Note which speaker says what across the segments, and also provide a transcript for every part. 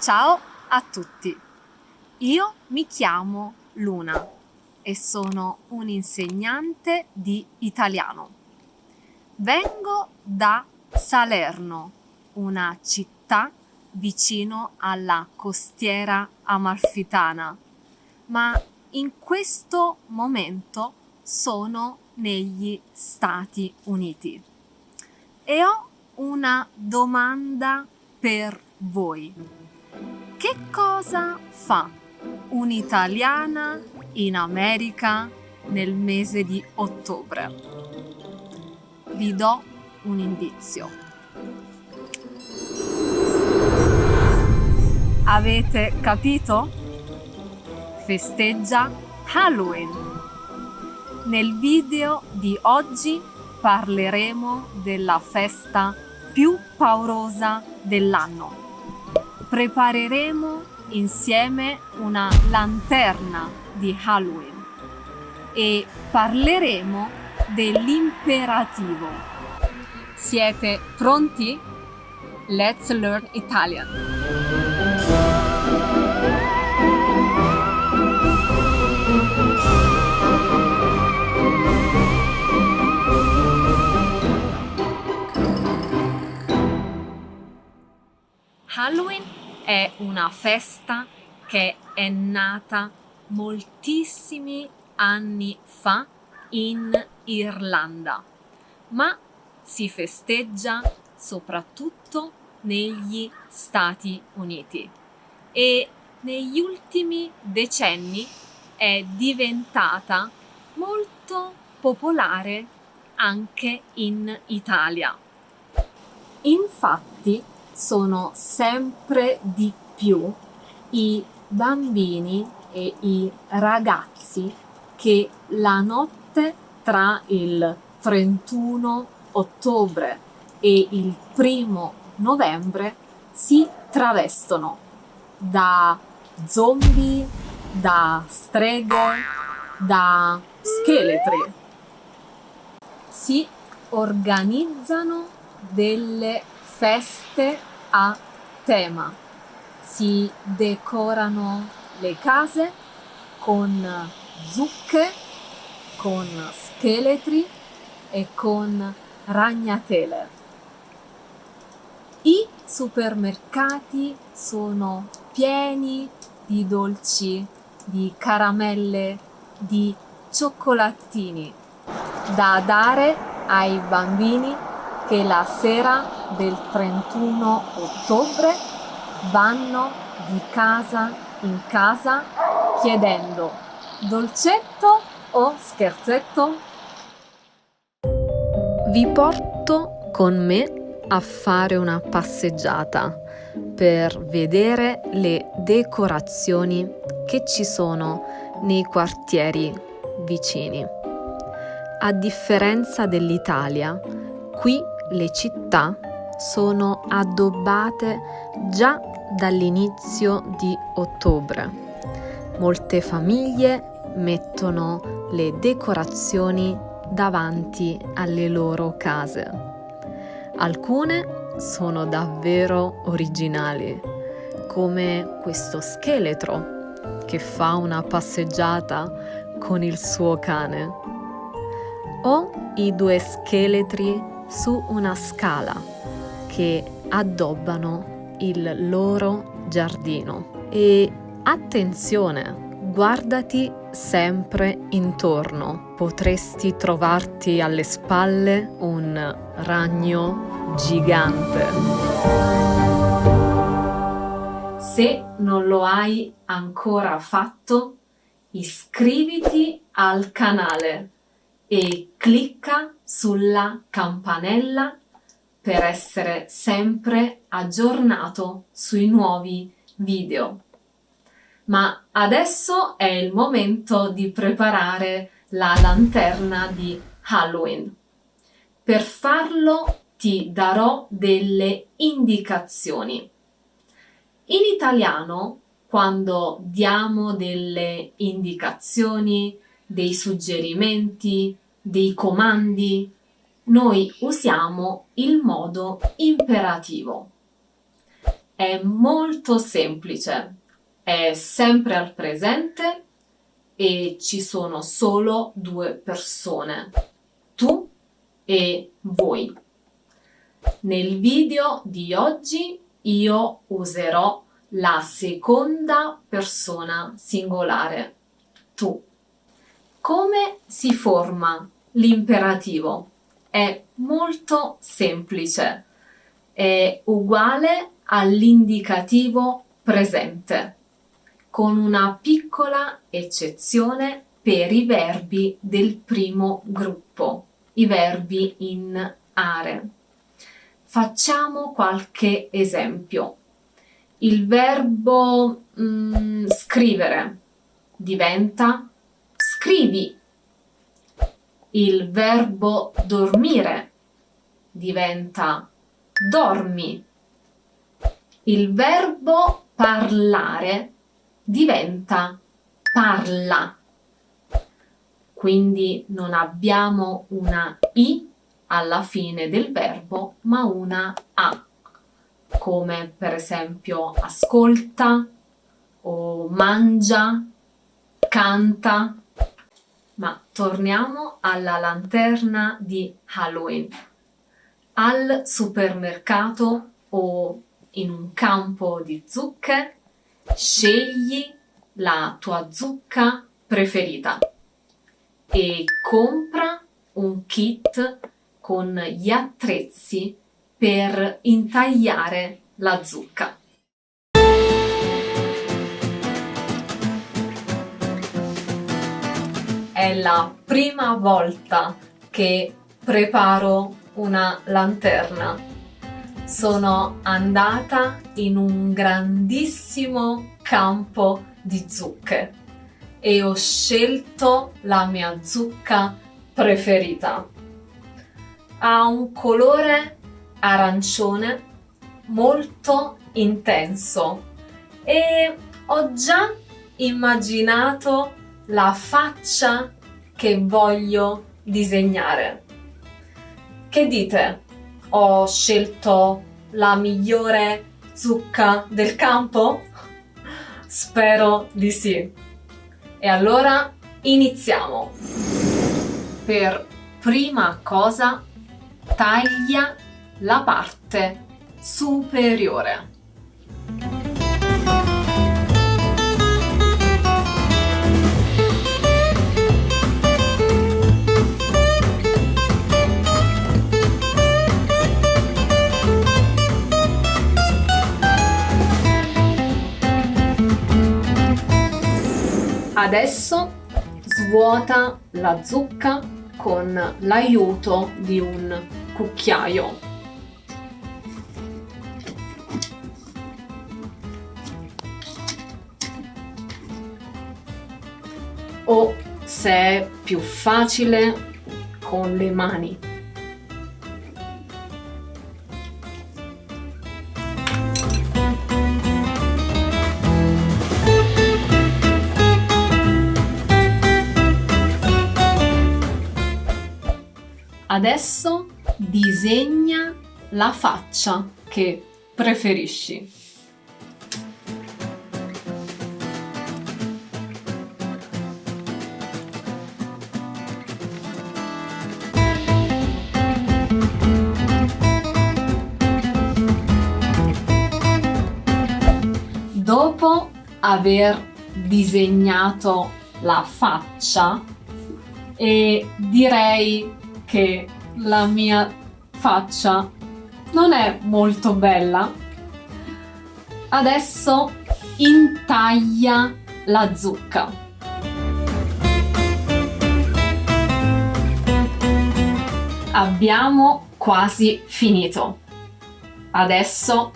Speaker 1: Ciao a tutti, io mi chiamo Luna e sono un'insegnante di italiano. Vengo da Salerno, una città vicino alla costiera amalfitana, ma in questo momento sono negli Stati Uniti. E ho una domanda per voi. Che cosa fa un'italiana in America nel mese di ottobre? Vi do un indizio. Avete capito? Festeggia Halloween. Nel video di oggi parleremo della festa più paurosa dell'anno. Prepareremo insieme una lanterna di Halloween e parleremo dell'imperativo. Siete pronti? Let's learn Italian! Halloween è una festa che è nata moltissimi anni fa in Irlanda, ma si festeggia soprattutto negli Stati Uniti e negli ultimi decenni è diventata molto popolare anche in Italia. Infatti sono sempre di più i bambini e i ragazzi che la notte tra il 31 ottobre e il 1 novembre si travestono da zombie, da streghe, da scheletri. Si organizzano delle feste a tema, si decorano le case con zucche, con scheletri e con ragnatele. I supermercati sono pieni di dolci, di caramelle, di cioccolatini da dare ai bambini che la sera del 31 ottobre vanno di casa in casa chiedendo dolcetto o scherzetto? Vi porto con me a fare una passeggiata per vedere le decorazioni che ci sono nei quartieri vicini. A differenza dell'Italia, qui le città sono addobbate già dall'inizio di ottobre. Molte famiglie mettono le decorazioni davanti alle loro case. Alcune sono davvero originali, come questo scheletro che fa una passeggiata con il suo cane, o i due scheletri su una scala che addobbano il loro giardino. E attenzione, guardati sempre intorno, potresti trovarti alle spalle un ragno gigante. Se non lo hai ancora fatto, iscriviti al canale e clicca sulla campanella per essere sempre aggiornato sui nuovi video. Ma adesso è il momento di preparare la lanterna di Halloween. Per farlo ti darò delle indicazioni. In italiano, quando diamo delle indicazioni, dei suggerimenti, dei comandi, noi usiamo il modo imperativo. è molto semplice, è sempre al presente e ci sono solo due persone, tu e voi. Nel video di oggi io userò la seconda persona singolare, tu. Come si forma l'imperativo? È molto semplice, è uguale all'indicativo presente, con una piccola eccezione per i verbi del primo gruppo, i verbi in are. Facciamo qualche esempio. Il verbo scrivere diventa scrivi. Il verbo dormire diventa dormi. Il verbo parlare diventa parla. Quindi non abbiamo una I alla fine del verbo, ma una A, come per esempio ascolta o mangia, canta. Ma torniamo alla lanterna di Halloween. Al supermercato o in un campo di zucche, scegli la tua zucca preferita e compra un kit con gli attrezzi per intagliare la zucca. È la prima volta che preparo una lanterna. Sono andata in un grandissimo campo di zucche e ho scelto la mia zucca preferita. Ha un colore arancione molto intenso e ho già immaginato la faccia che voglio disegnare. Che dite? Ho scelto la migliore zucca del campo? Spero di sì. E allora iniziamo. Per prima cosa, taglia la parte superiore. Adesso svuota la zucca con l'aiuto di un cucchiaio. O, se è più facile, con le mani. Adesso disegna la faccia che preferisci. Dopo aver disegnato la faccia, e direi che la mia faccia non è molto bella, adesso intaglia la zucca. Abbiamo quasi finito. Adesso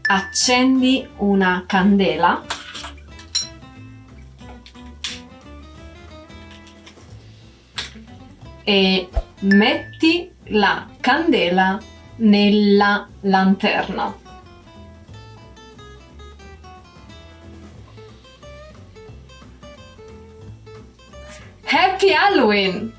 Speaker 1: accendi una candela e metti la candela nella lanterna. Happy Halloween!